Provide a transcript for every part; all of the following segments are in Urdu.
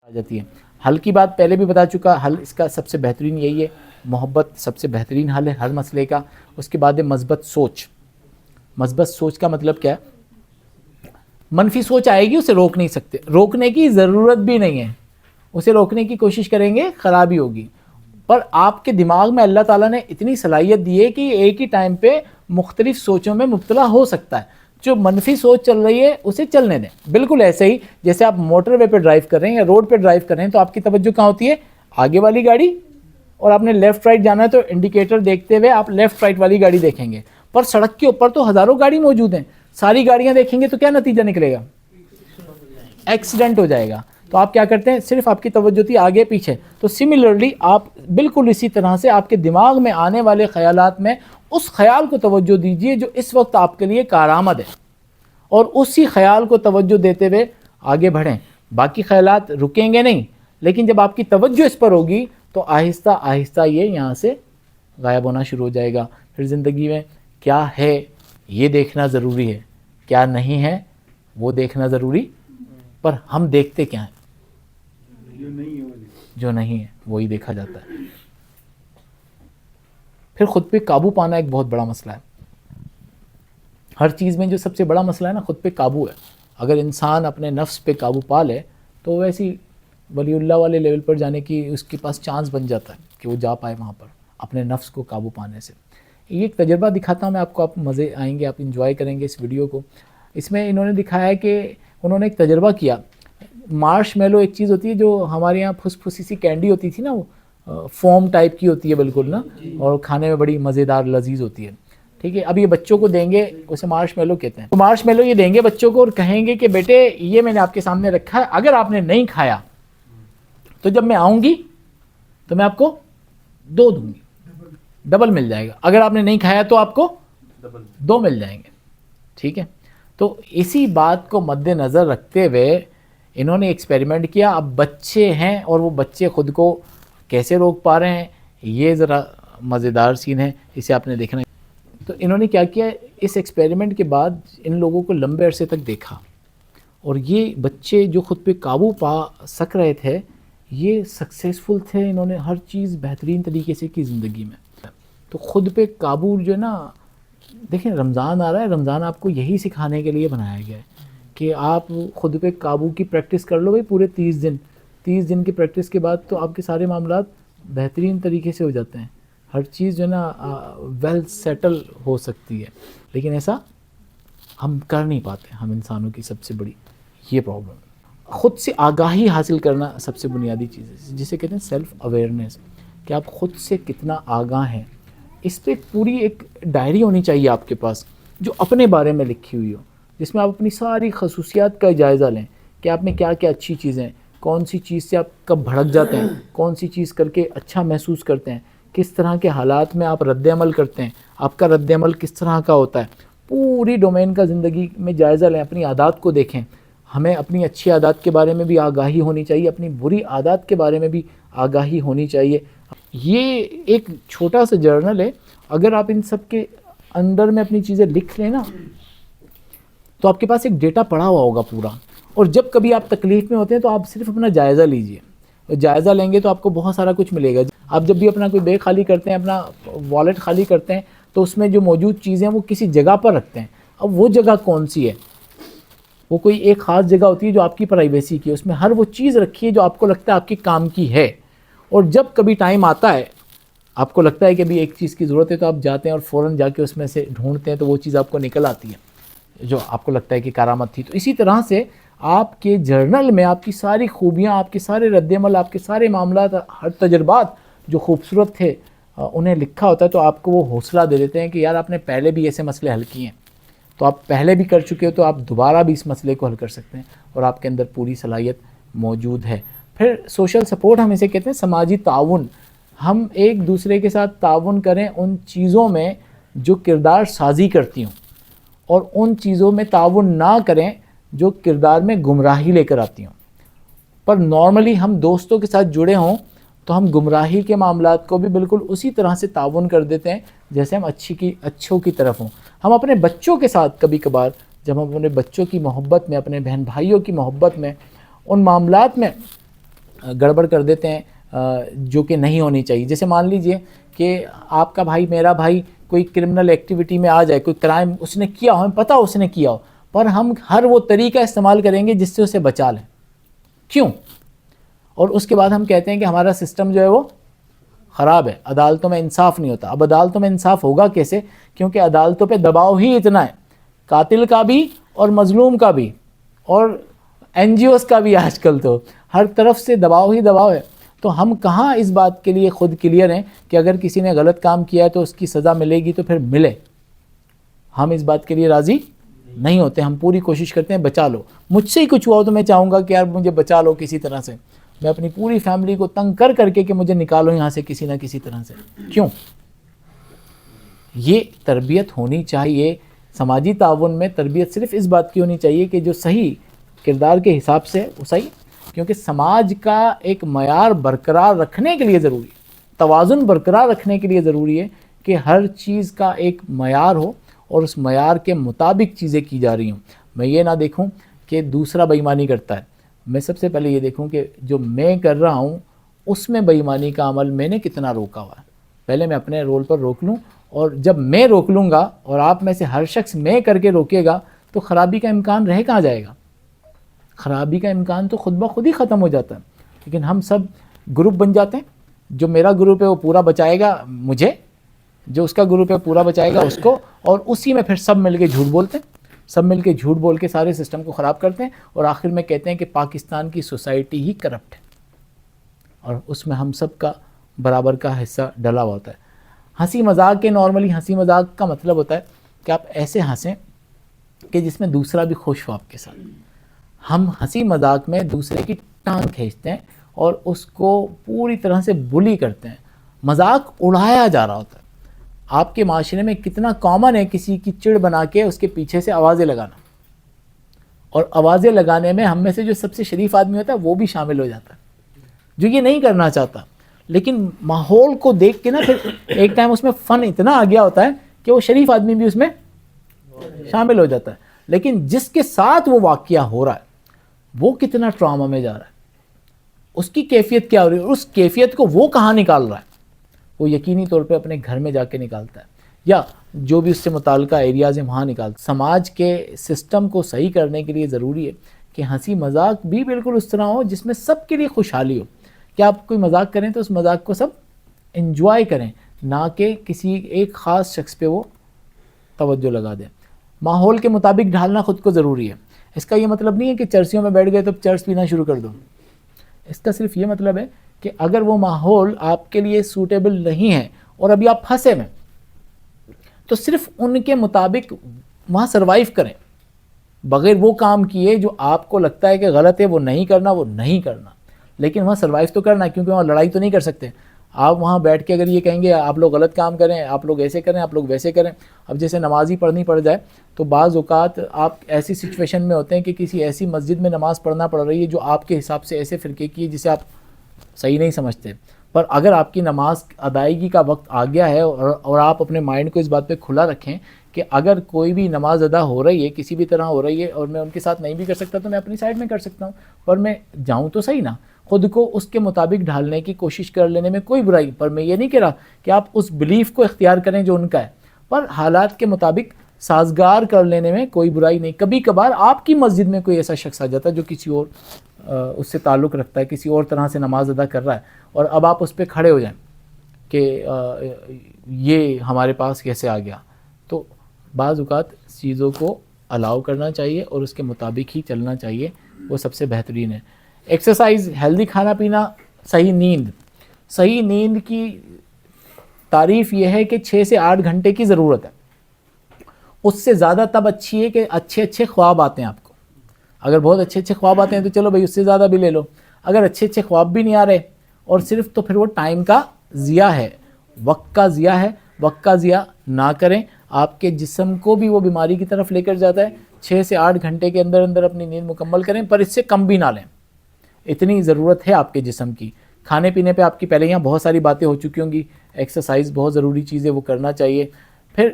آ جاتی ہے۔ حل کی بات پہلے بھی بتا چکا، حل اس کا سب سے بہترین یہی ہے، محبت سب سے بہترین حل ہے ہر مسئلے کا۔ اس کے بعد ہے مثبت سوچ۔ مثبت سوچ کا مطلب کیا ہے؟ منفی سوچ آئے گی اسے روک نہیں سکتے، روکنے کی ضرورت بھی نہیں ہے، اسے روکنے کی کوشش کریں گے خرابی ہوگی۔ پر آپ کے دماغ میں اللہ تعالیٰ نے اتنی صلاحیت دی ہے کہ ایک ہی ٹائم پہ مختلف سوچوں میں مبتلا ہو سکتا ہے۔ جو منفی سوچ چل رہی ہے اسے چلنے دیں، بالکل ایسے ہی جیسے آپ موٹر وے پہ ڈرائیو کر رہے ہیں یا روڈ پہ ڈرائیو کر رہے ہیں تو آپ کی توجہ کہاں ہوتی ہے؟ آگے والی گاڑی، اور آپ نے لیفٹ رائٹ جانا ہے تو انڈیکیٹر دیکھتے ہوئے آپ لیفٹ رائٹ والی گاڑی دیکھیں گے۔ پر سڑک کے اوپر تو ہزاروں گاڑی موجود ہیں، ساری گاڑیاں دیکھیں گے تو کیا نتیجہ نکلے گا؟ ایکسیڈنٹ ہو جائے گا۔ تو آپ کیا کرتے ہیں؟ صرف آپ کی توجہ تھی آگے پیچھے۔ تو سملرلی آپ بالکل اسی طرح سے آپ کے دماغ میں آنے والے خیالات میں اس خیال کو توجہ دیجئے جو اس وقت آپ کے لیے کارآمد ہے، اور اسی خیال کو توجہ دیتے ہوئے آگے بڑھیں۔ باقی خیالات رکیں گے نہیں، لیکن جب آپ کی توجہ اس پر ہوگی تو آہستہ آہستہ یہ یہاں سے غائب ہونا شروع ہو جائے گا۔ پھر زندگی میں کیا ہے یہ دیکھنا ضروری ہے، کیا نہیں ہے وہ دیکھنا ضروری، پر ہم دیکھتے کیا ہیں؟ جو نہیں ہے وہی دیکھا جاتا ہے۔ پھر خود پہ قابو پانا ایک بہت بڑا مسئلہ ہے۔ ہر چیز میں جو سب سے بڑا مسئلہ ہے نا، خود پہ قابو ہے۔ اگر انسان اپنے نفس پہ قابو پا لے تو ویسی ولی اللہ والے لیول پر جانے کی اس کے پاس چانس بن جاتا ہے کہ وہ جا پائے وہاں پر اپنے نفس کو قابو پانے سے۔ یہ ایک تجربہ دکھاتا ہوں میں آپ کو، آپ مزے آئیں گے، آپ انجوائے کریں گے اس ویڈیو کو۔ اس میں انہوں نے دکھایا ہے کہ انہوں نے ایک تجربہ کیا۔ مارش میلو ایک چیز ہوتی ہے جو ہمارے یہاں پھس پھسی سی کینڈی ہوتی تھی نا، وہ فوم ٹائپ کی ہوتی ہے بالکل نا، اور کھانے میں بڑی مزیدار لذیذ ہوتی ہے، ٹھیک ہے۔ اب یہ بچوں کو دیں گے، اسے مارش میلو کہتے ہیں۔ تو مارش میلو یہ دیں گے بچوں کو اور کہیں گے کہ بیٹے یہ میں نے آپ کے سامنے رکھا ہے، اگر آپ نے نہیں کھایا تو جب میں آؤں گی تو میں آپ کو 2 دوں گی، ڈبل مل جائے گا۔ اگر آپ نے نہیں کھایا تو آپ کو 2 مل جائیں گے، ٹھیک ہے۔ تو اسی بات کو مد نظر رکھتے ہوئے انہوں نے ایکسپیریمنٹ کیا۔ اب بچے ہیں اور وہ بچے خود کو کیسے روک پا رہے ہیں، یہ ذرا مزیدار سین ہے، اسے آپ نے دیکھنا ہے۔ تو انہوں نے کیا کیا، اس ایکسپیریمنٹ کے بعد ان لوگوں کو لمبے عرصے تک دیکھا، اور یہ بچے جو خود پہ قابو پا سک رہے تھے یہ سکسیسفل تھے، انہوں نے ہر چیز بہترین طریقے سے کی زندگی میں۔ تو خود پہ قابو جو ہے نا، دیکھیں رمضان آ رہا ہے، رمضان آپ کو یہی سکھانے کے لیے بنایا گیا ہے کہ آپ خود پہ قابو کی پریکٹس کر لو بھائی پورے 30 دن کی پریکٹس کے بعد تو آپ کے سارے معاملات بہترین طریقے سے ہو جاتے ہیں، ہر چیز جو ہے نا ویل سیٹل ہو سکتی ہے۔ لیکن ایسا ہم کر نہیں پاتے، ہم انسانوں کی سب سے بڑی یہ پرابلم ہے۔ خود سے آگاہی حاصل کرنا سب سے بنیادی چیز ہے، جسے کہتے ہیں سیلف اویئرنیس، کہ آپ خود سے کتنا آگاہ ہیں۔ اس پہ پوری ایک ڈائری ہونی چاہیے آپ کے پاس جو اپنے بارے میں لکھی ہوئی ہو، جس میں آپ اپنی ساری خصوصیات کا جائزہ لیں کہ آپ میں کیا کیا اچھی چیزیں ہیں، کون سی چیز سے آپ کب بھڑک جاتے ہیں، کون سی چیز کر کے اچھا محسوس کرتے ہیں، کس طرح کے حالات میں آپ رد عمل کرتے ہیں، آپ کا رد عمل کس طرح کا ہوتا ہے۔ پوری ڈومین کا زندگی میں جائزہ لیں، اپنی عادات کو دیکھیں۔ ہمیں اپنی اچھی عادات کے بارے میں بھی آگاہی ہونی چاہیے، اپنی بری عادات کے بارے میں بھی آگاہی ہونی چاہیے۔ یہ ایک چھوٹا سا جرنل ہے، اگر آپ ان سب کے اندر میں اپنی چیزیں لکھ لیں نا تو آپ کے پاس ایک ڈیٹا پڑا ہوا ہوگا پورا، اور جب کبھی آپ تکلیف میں ہوتے ہیں تو آپ صرف اپنا جائزہ لیجئے، اور جائزہ لیں گے تو آپ کو بہت سارا کچھ ملے گا۔ آپ جب بھی اپنا کوئی بیگ خالی کرتے ہیں، اپنا والیٹ خالی کرتے ہیں تو اس میں جو موجود چیزیں وہ کسی جگہ پر رکھتے ہیں۔ اب وہ جگہ کون سی ہے؟ وہ کوئی ایک خاص جگہ ہوتی ہے جو آپ کی پرائیویسی کی، اس میں ہر وہ چیز رکھی ہے جو آپ کو لگتا ہے آپ کے کام کی ہے، اور جب کبھی ٹائم آتا ہے آپ کو لگتا ہے کہ ابھی ایک چیز کی ضرورت ہے تو آپ جاتے ہیں اور فوراً جا کے اس میں سے ڈھونڈتے ہیں تو وہ چیز آپ کو نکل آتی ہے جو آپ کو لگتا ہے کہ کارآمد تھی۔ تو اسی طرح سے آپ کے جرنل میں آپ کی ساری خوبیاں، آپ کے سارے رد عمل، آپ کے سارے معاملات، ہر تجربات جو خوبصورت تھے انہیں لکھا ہوتا ہے، تو آپ کو وہ حوصلہ دے دیتے ہیں کہ یار آپ نے پہلے بھی ایسے مسئلے حل کیے ہیں، تو آپ پہلے بھی کر چکے ہو تو آپ دوبارہ بھی اس مسئلے کو حل کر سکتے ہیں، اور آپ کے اندر پوری صلاحیت موجود ہے۔ پھر سوشل سپورٹ ہم اسے کہتے ہیں، سماجی تعاون۔ ہم ایک دوسرے کے ساتھ تعاون کریں ان چیزوں میں جو کردار سازی کرتی ہوں، اور ان چیزوں میں تعاون نہ کریں جو کردار میں گمراہی لے کر آتی ہوں۔ پر نارملی ہم دوستوں کے ساتھ جڑے ہوں تو ہم گمراہی کے معاملات کو بھی بالکل اسی طرح سے تعاون کر دیتے ہیں جیسے ہم اچھوں کی طرف ہوں۔ ہم اپنے بچوں کے ساتھ کبھی کبھار جب ہم اپنے بچوں کی محبت میں، اپنے بہن بھائیوں کی محبت میں، ان معاملات میں گڑبڑ کر دیتے ہیں جو کہ نہیں ہونی چاہیے. جیسے مان لیجئے کہ آپ کا بھائی میرا بھائی کوئی کرمنل ایکٹیویٹی میں آ جائے, کوئی کرائم اس نے کیا ہو, ہمیں پتہ اس نے کیا ہو, پر ہم ہر وہ طریقہ استعمال کریں گے جس سے اسے بچا لیں. کیوں؟ اور اس کے بعد ہم کہتے ہیں کہ ہمارا سسٹم جو ہے وہ خراب ہے, عدالتوں میں انصاف نہیں ہوتا. اب عدالتوں میں انصاف ہوگا کیسے؟ کیونکہ عدالتوں پہ دباؤ ہی اتنا ہے, قاتل کا بھی اور مظلوم کا بھی اور این جی اوز کا بھی. آج کل تو ہر طرف سے دباؤ ہی دباؤ ہے. تو ہم کہاں اس بات کے لیے خود کلیئر ہیں کہ اگر کسی نے غلط کام کیا ہے تو اس کی سزا ملے گی تو پھر ملے؟ ہم اس بات کے لیے راضی نہیں ہوتے. ہم پوری کوشش کرتے ہیں بچا لو. مجھ سے ہی کچھ ہوا تو میں چاہوں گا کہ یار مجھے بچا لو کسی طرح سے. میں اپنی پوری فیملی کو تنگ کر کر کے کہ مجھے نکالو یہاں سے کسی نہ کسی طرح سے. کیوں؟ یہ تربیت ہونی چاہیے. سماجی تعاون میں تربیت صرف اس بات کی ہونی چاہیے کہ جو صحیح کردار کے حساب سے وہ صحیح, کیونکہ سماج کا ایک معیار برقرار رکھنے کے لیے ضروری ہے, توازن برقرار رکھنے کے لیے ضروری ہے کہ ہر چیز کا ایک معیار ہو اور اس معیار کے مطابق چیزیں کی جا رہی ہوں. میں یہ نہ دیکھوں کہ دوسرا بے ایمانی کرتا ہے, میں سب سے پہلے یہ دیکھوں کہ جو میں کر رہا ہوں اس میں بے ایمانی کا عمل میں نے کتنا روکا ہوا ہے. پہلے میں اپنے رول پر روک لوں, اور جب میں روک لوں گا اور آپ میں سے ہر شخص میں کر کے روکے گا تو خرابی کا امکان رہ کہاں جائے گا؟ خرابی کا امکان تو خود بخود ہی ختم ہو جاتا ہے. لیکن ہم سب گروپ بن جاتے ہیں, جو میرا گروپ ہے وہ پورا بچائے گا مجھے, جو اس کا گروپ ہے پورا بچائے گا اس کو, اور اسی میں پھر سب مل کے جھوٹ بولتے ہیں, سب مل کے جھوٹ بول کے سارے سسٹم کو خراب کرتے ہیں, اور آخر میں کہتے ہیں کہ پاکستان کی سوسائٹی ہی کرپٹ ہے, اور اس میں ہم سب کا برابر کا حصہ ڈلا ہوا ہوتا ہے. ہنسی مذاق کے نارملی ہنسی مذاق کا مطلب ہوتا ہے کہ آپ ایسے ہنسیں کہ جس میں دوسرا بھی خوش ہو آپ کے ساتھ. ہم ہنسی مذاق میں دوسرے کی ٹانگ کھینچتے ہیں اور اس کو پوری طرح سے بلی کرتے ہیں. مذاق اڑایا جا رہا ہوتا ہے. آپ کے معاشرے میں کتنا کامن ہے کسی کی چڑ بنا کے اس کے پیچھے سے آوازیں لگانا, اور آوازیں لگانے میں ہم میں سے جو سب سے شریف آدمی ہوتا ہے وہ بھی شامل ہو جاتا ہے, جو یہ نہیں کرنا چاہتا. لیکن ماحول کو دیکھ کے نا پھر ایک ٹائم اس میں فن اتنا آ گیا ہوتا ہے کہ وہ شریف آدمی بھی اس میں شامل ہو جاتا ہے. لیکن جس کے ساتھ وہ واقعہ ہو رہا ہے وہ کتنا ٹراما میں جا رہا ہے, اس کی کیفیت کیا ہو رہی ہے, اس کیفیت کو وہ کہاں نکال رہا ہے, وہ یقینی طور پہ اپنے گھر میں جا کے نکالتا ہے, یا جو بھی اس سے متعلقہ ایریاز ہیں وہاں نکالتا ہے. سماج کے سسٹم کو صحیح کرنے کے لیے ضروری ہے کہ ہنسی مذاق بھی بالکل اس طرح ہو جس میں سب کے لیے خوشحالی ہو, کہ آپ کوئی مذاق کریں تو اس مذاق کو سب انجوائے کریں, نہ کہ کسی ایک خاص شخص پہ وہ توجہ لگا دیں. ماحول کے مطابق ڈھالنا خود کو ضروری ہے. اس کا یہ مطلب نہیں ہے کہ چرسیوں میں بیٹھ گئے تو چرس پینا شروع کر دو. اس کا صرف یہ مطلب ہے کہ اگر وہ ماحول آپ کے لیے سوٹیبل نہیں ہے اور ابھی آپ پھنسے میں, تو صرف ان کے مطابق وہاں سروائیو کریں, بغیر وہ کام کیے جو آپ کو لگتا ہے کہ غلط ہے وہ نہیں کرنا. لیکن وہاں سروائیو تو کرنا ہے, کیونکہ وہاں لڑائی تو نہیں کر سکتے. آپ وہاں بیٹھ کے اگر یہ کہیں گے آپ لوگ غلط کام کریں, آپ لوگ ایسے کریں, آپ لوگ ویسے کریں. اب جیسے نماز ہی پڑھنی پڑ جائے تو بعض اوقات آپ ایسی سچویشن میں ہوتے ہیں کہ کسی ایسی مسجد میں نماز پڑھنا پڑ رہی ہے جو آپ کے حساب سے ایسے فرقے کی ہے جسے آپ صحیح نہیں سمجھتے, پر اگر آپ کی نماز ادائیگی کا وقت آ گیا ہے اور آپ اپنے مائنڈ کو اس بات پہ کھلا رکھیں کہ اگر کوئی بھی نماز ادا ہو رہی ہے کسی بھی طرح ہو رہی ہے اور میں ان کے ساتھ نہیں بھی کر سکتا تو میں اپنی سائڈ میں کر سکتا ہوں, پر میں جاؤں تو صحیح نا. خود کو اس کے مطابق ڈھالنے کی کوشش کر لینے میں کوئی برائی, پر میں یہ نہیں کہہ رہا کہ آپ اس بلیف کو اختیار کریں جو ان کا ہے, پر حالات کے مطابق سازگار کر لینے میں کوئی برائی نہیں. کبھی کبھار آپ کی مسجد میں کوئی ایسا شخص آ جاتا ہے جو کسی اور اس سے تعلق رکھتا ہے, کسی اور طرح سے نماز ادا کر رہا ہے, اور اب آپ اس پہ کھڑے ہو جائیں کہ یہ ہمارے پاس کیسے آ گیا. تو بعض اوقات چیزوں کو الاؤ کرنا چاہیے اور اس کے مطابق ہی چلنا چاہیے, وہ سب سے بہترین ہے. ایکسرسائز, ہیلدی کھانا پینا, صحیح نیند. صحیح نیند کی تعریف یہ ہے کہ 6 سے 8 گھنٹے کی ضرورت ہے. اس سے زیادہ تب اچھی ہے کہ اچھے خواب آتے ہیں آپ کو. اگر بہت اچھے خواب آتے ہیں تو چلو بھائی اس سے زیادہ بھی لے لو. اگر اچھے خواب بھی نہیں آ رہے اور صرف, تو پھر وہ ٹائم کا ضیاع ہے, وقت کا ضیاع ہے. وقت کا ضیاع نہ کریں, آپ کے جسم کو بھی وہ بیماری کی طرف لے کر جاتا ہے. 6 سے 8 گھنٹے کے اندر اپنی نیند مکمل کریں, پر اس سے کم بھی نہ لیں. اتنی ضرورت ہے آپ کے جسم کی. کھانے پینے پہ آپ کی پہلے یہاں بہت ساری باتیں ہو چکی ہوں گی. ایکسرسائز بہت ضروری چیز ہے, وہ کرنا چاہیے. پھر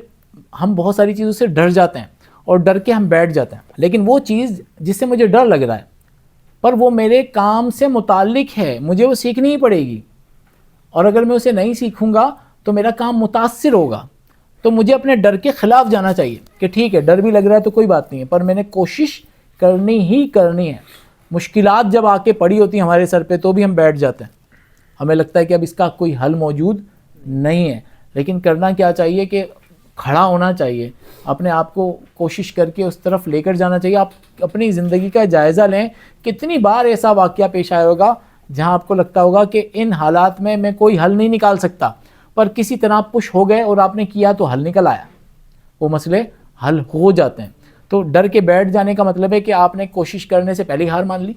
ہم بہت ساری چیزوں سے ڈر جاتے ہیں اور ڈر کے ہم بیٹھ جاتے ہیں, لیکن وہ چیز جس سے مجھے ڈر لگ رہا ہے پر وہ میرے کام سے متعلق ہے, مجھے وہ سیکھنی ہی پڑے گی, اور اگر میں اسے نہیں سیکھوں گا تو میرا کام متاثر ہوگا. تو مجھے اپنے ڈر کے خلاف جانا چاہیے کہ ٹھیک ہے ڈر بھی لگ رہا ہے تو کوئی بات نہیں ہے, پر میں نے کوشش کرنی ہی کرنی ہے. مشکلات جب آ کے پڑی ہوتی ہیں ہمارے سر پہ تو بھی ہم بیٹھ جاتے ہیں, ہمیں لگتا ہے کہ اب اس کا کوئی حل موجود نہیں ہے. لیکن کرنا کیا چاہیے کہ کھڑا ہونا چاہیے, اپنے آپ کو کوشش کر کے اس طرف لے کر جانا چاہیے. آپ اپنی زندگی کا جائزہ لیں, کتنی بار ایسا واقعہ پیش آیا ہوگا جہاں آپ کو لگتا ہوگا کہ ان حالات میں کوئی حل نہیں نکال سکتا, پر کسی طرح پش ہو گئے اور آپ نے کیا تو حل نکل آیا, وہ مسئلے حل ہو جاتے ہیں. تو ڈر کے بیٹھ جانے کا مطلب ہے کہ آپ نے کوشش کرنے سے پہلے ہار مان لی,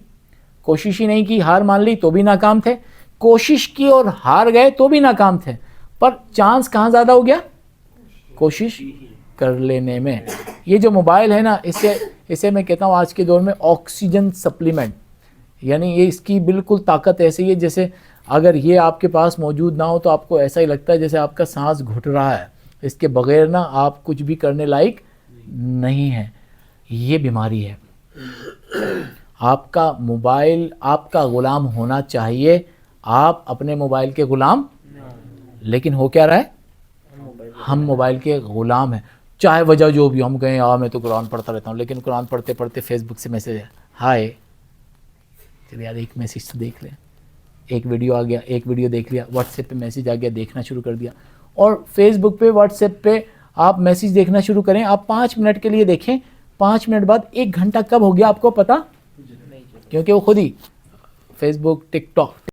کوشش ہی نہیں کی, ہار مان لی تو بھی ناکام تھے, کوشش کی اور ہار گئے تو بھی ناکام تھے, پر چانس کہاں زیادہ ہو گیا؟ کوشش کر لینے میں. یہ جو موبائل ہے نا, اسے میں کہتا ہوں آج کے دور میں آکسیجن سپلیمنٹ, یعنی یہ اس کی بالکل طاقت ایسی ہے جیسے اگر یہ آپ کے پاس موجود نہ ہو تو آپ کو ایسا ہی لگتا ہے جیسے آپ کا سانس گھٹ رہا ہے. اس کے بغیر نا آپ کچھ بھی کرنے لائق نہیں ہیں. یہ بیماری ہے. آپ کا موبائل آپ کا غلام ہونا چاہیے, آپ اپنے موبائل کے غلام, لیکن ہو کیا رہا ہے؟ ہم موبائل کے غلام ہیں. چاہے وجہ جو بھی, ہم کہیں میں تو قرآن پڑھتا رہتا ہوں, لیکن قرآن پڑھتے پڑھتے فیس بک سے میسیج ہے, ہائے چلے یار ایک میسیج تو دیکھ لیں, ایک ویڈیو آ گیا, ایک ویڈیو دیکھ لیا, واٹس ایپ پہ میسیج آ گیا, دیکھنا شروع کر دیا. اور فیس بک پہ واٹس ایپ پہ آپ میسیج دیکھنا شروع کریں, آپ 5 منٹ کے لیے دیکھیں, 5 منٹ بعد 1 گھنٹہ کب ہو گیا آپ کو پتہ, کیونکہ وہ خود ہی فیس بک, ٹک ٹاک